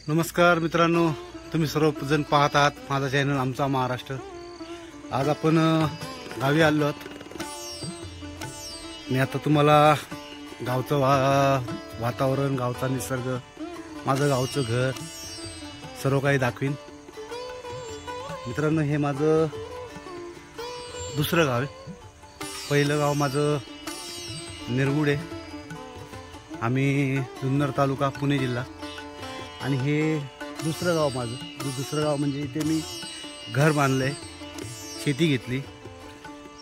नमस्कार मित्रांनो, तुम्ही सर्वजण पाहत आहात माझा चॅनल आमचा महाराष्ट्र। आज आपण गावी आलो आहोत। मी आता तुम्हाला गावचं वातावरण, गावचा निसर्ग, माझं गावचं घर सर्व काही दाखवीन। मित्रांनो, हे माझं दुसरं गाव आहे। पहिलं गाव माझं निरगुड आहे। आम्ही जुन्नर तालुका, पुणे जिल्हा। आणि हे दुसरं गाव माझं। दुसरं गाव म्हणजे इथे मी घर बांधलंय, शेती घेतली।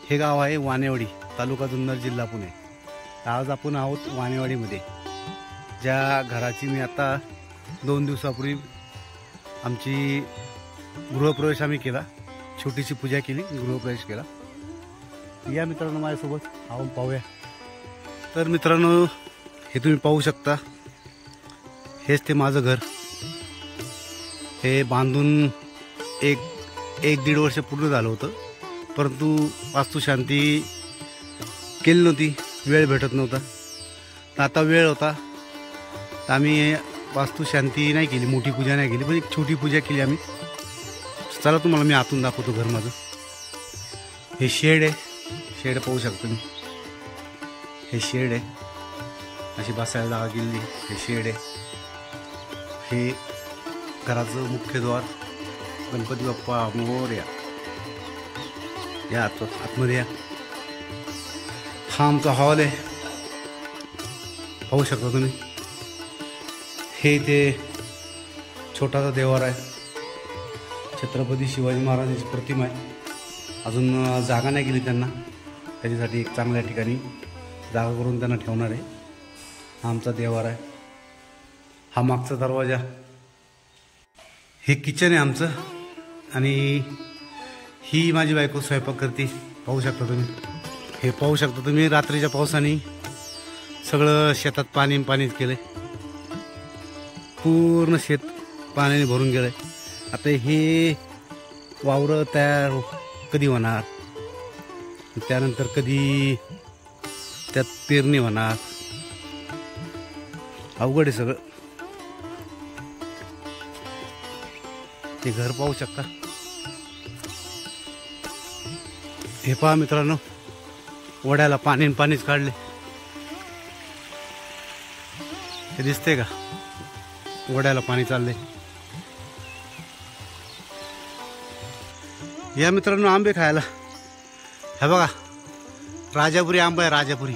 हे गाव आहे वानेवाडी, तालुका जुन्नर, जिल्हा पुणे। आज आपण आहोत वानेवाडीमध्ये, ज्या घराची मी आता 2 दिवसापूर्वी आमची गृहप्रवेश आम्ही केला, छोटीशी पूजा केली, गृहप्रवेश केला। या मित्रांनो माझ्यासोबत आपण पाहूया। तर मित्रांनो, हे तुम्ही पाहू शकता, हेच ते माझं घर। हे बांधून एक 1-1.5 वर्ष पूर्ण झालं होतं, परंतु वास्तुशांती केली नव्हती, वेळ भेटत नव्हता। तर आता वेळ होता, तर आम्ही वास्तुशांती नाही केली, मोठी पूजा नाही केली, पण एक छोटी पूजा केली आम्ही। चला तुम्हाला मी आतून दाखवतो घर माझं। हे शेड आहे, शेड पाहू शकतो तुम्ही। हे शेड आहे, अशी बसायला जागा केलेली। हे शेड आहे, हे घराचं मुख्य द्वार। गणपती बाप्पा मोरया, या आतमध्ये या। हा आमचा हॉल आहे, पाहू शकता तुम्ही। हे ते छोटासा देवार आहे, छत्रपती शिवाजी महाराजांची प्रतिमा आहे। अजून जागा नाही गेली त्यांना, त्याच्यासाठी एक चांगल्या ठिकाणी जागा करून त्यांना ठेवणार आहे। हा आमचा देवार आहे। हा मागचा दरवाजा, हे किचन आहे आमचं। आणि ही माझी बायको स्वयंपाक करते, पाहू शकता तुम्ही। हे पाहू शकता तुम्ही, रात्रीच्या पावसाने सगळं शेतात पाणीच केलंय, पूर्ण शेत पाण्याने भरून गेलंय। आता हे वावरं तयार कधी होणार, त्यानंतर कधी त्यात पेरणी होणार, अवघड आहे सगळं। हे घर पाहू शकता। हे पहा मित्रांनो, वड्याला पाणीच काढले, हे दिसते का? वड्याला पाणी चालले। या मित्रांनो, आंबे खायला। हे बघा, राजापुरी आंबा आहे, राजापुरी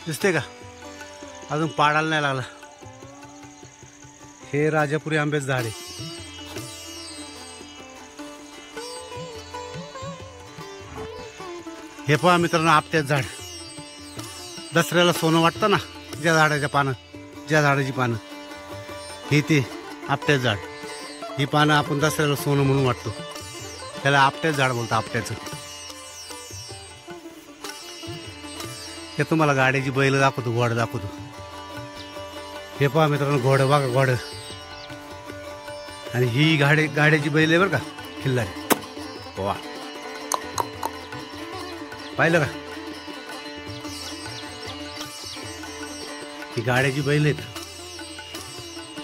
दिसते का? अजून पाडायला नाही लागला। हे राजापुरी आंब्याचं झाड आहे। हे पहा मित्रांनो, आपट्याचं झाड। दसऱ्याला सोनं वाटतं ना, ज्या झाडाची पानं, हे ते आपट्याचं झाड। ही पानं आपण दसऱ्याला सोनं म्हणून वाटतो, त्याला आपट्याचं झाड बोलतं, आपट्याचं। हे तुम्हाला गाड्याची बैल दाखवतो, घोडं दाखवतो। हे पहा मित्रांनो, घोडं बघा, घोडं। आणि ही गाड्याची बैल आहे बरं का, खिल्लारी। वा, पाहिलं का? ही गाड्याची बैल आहेत,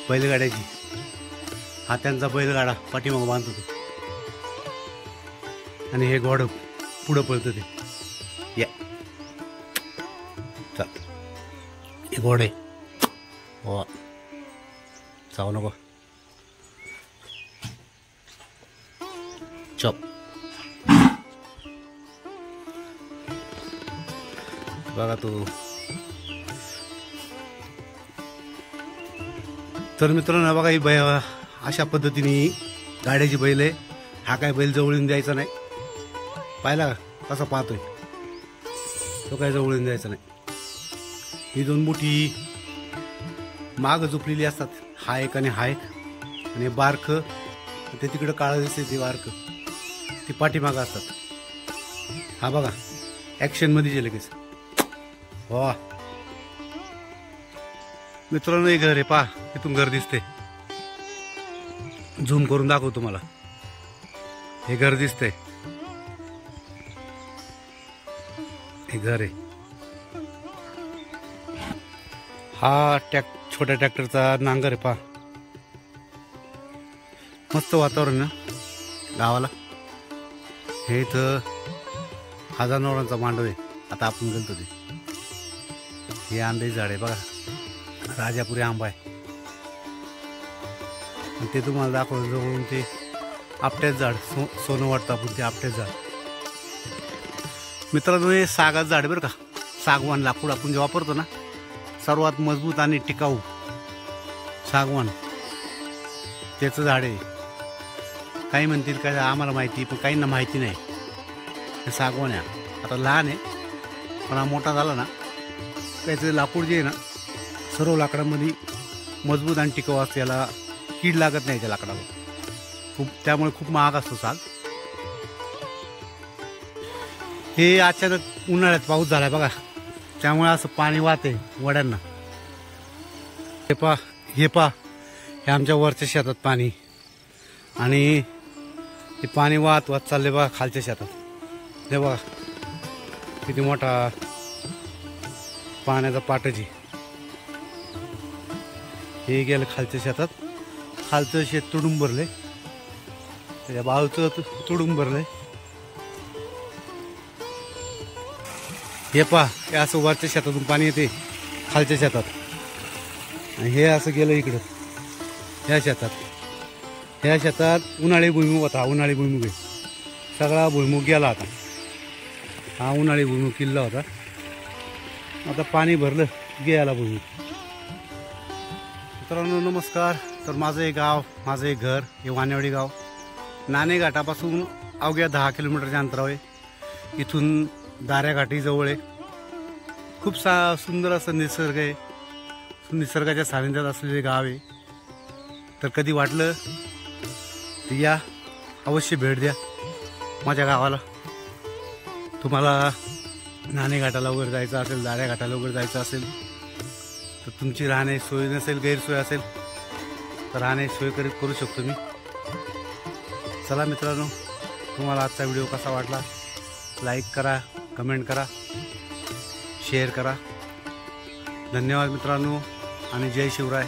बैलगाड्याची। हा त्यांचा बैलगाडा पाठीमागं बांधतो तो, आणि हे घोडं पुढं पळतं ते। या चल, हे घोडे। वा, जाऊ नको, चप। बघा तू। तर मित्रांनो बघा, ही अशा पद्धतीने गाड्याची बैल आहे। हा काय बैल जवळून द्यायचा नाही, पाहिला का कसा पाहतोय तो? काय जवळून द्यायचा नाही। ही 2 मोठी माग झोपलेली असतात, हा एक आणि हा एक। आणि बारक ते तिकडं काळं दिसते, ते बारक ती पाठीमागं असतात। हा बघा, ऍक्शन मध्ये लगेच। वा मित्रांनो, हे घर आहे, पहा इथून घर दिसते। झूम करून दाखवतो तुम्हाला, हे घर दिसतंय, हे घर आहे। हा छोट्या ट्रॅक्टरचा नांगर आहे पहा, मस्त वातावरण ना गावाला. हे इथं जनावरांचा मांडव आहे. आता आपण गेलतो ते. हे आंब्याचे झाड आहे बघा, राजापुरी आंबा आहे. आणि ते तुम्हाला दाखवलं जवळून ते आपट्याचं झाड, सोनं वाटतं आपण ते आपट्याचं झाड. मित्रांनो, हे सागाचं झाड आहे बरं का. सागवान लाकूड आपण जे वापरतो ना, सर्वात मजबूत आणि टिकाऊ सागवान त्याचं झाड आहे. काही म्हणतील काय आम्हाला माहिती, पण काहींना माहिती नाही. हे सागवान आहे. आता लहान आहे, पण हा मोठा झाला ना त्याचं लाकूड जे आहे ना, सर्व लाकडामध्ये मजबूत आणि टिकाऊ असते. याला कीड लागत नाही त्या लाकडाला खूप, त्यामुळे खूप महाग असतो साग. हे अचानक उन्हाळ्यात पाऊस झाला बघा, त्यामुळे असं पाणी वाहते वड्यांना. हे पा हे आमच्या वरच्या शेतात पाणी, आणि ते पाणी वाहत चालले बघा खालच्या शेतात. हे बघा किती मोठा पाण्याचा पाटची. हे गेलं खालच्या शेतात. खालचं शेत तुडूंब भरले, त्याच्या बाजूचं तुडूंब भरले. हे पहा, हे असं वरच्या शेतातून पाणी येते खालच्या शेतात, आणि हे असं गेलं इकडं ह्या शेतात. ह्या शेतात उन्हाळी भुईमुग होता. उन्हाळी भुईमुग सगळा भुईमुग गेला आता. हा उन्हाळी भुईमुग किल्ला होता. आता पाणी भरलं गेला भुईमुग. मित्रांनो नमस्कार. तर माझं हे गाव, माझं हे घर, हे वानेवाडी गाव नाणे घाटापासून अवघ्या 10 किलोमीटरच्या अंतरावर आहे. इथून दाऱ्या घाटी जवळ आहे. खूप सुंदर असं निसर्ग आहे. निसर्गाच्या सानिध्यात असलेले गाव आहे. तर कधी वाटलं तर या, अवश्य भेट द्या माझ्या गावाला. तुम्हाला नाणे घाटाला वगैरे जायचं असेल, दाऱ्या घाटाला वगैरे जायचं असेल, तर तुमची राहण्याची सोय नसेल, गैरसोय असेल, तर राहण्याची सोय करू शकतो मी. चला मित्रांनो, तुम्हाला आजचा व्हिडिओ कसा वाटला लाईक करा, कमेंट करा, शेअर करा. धन्यवाद मित्रांनो, आणि जय शिवराय.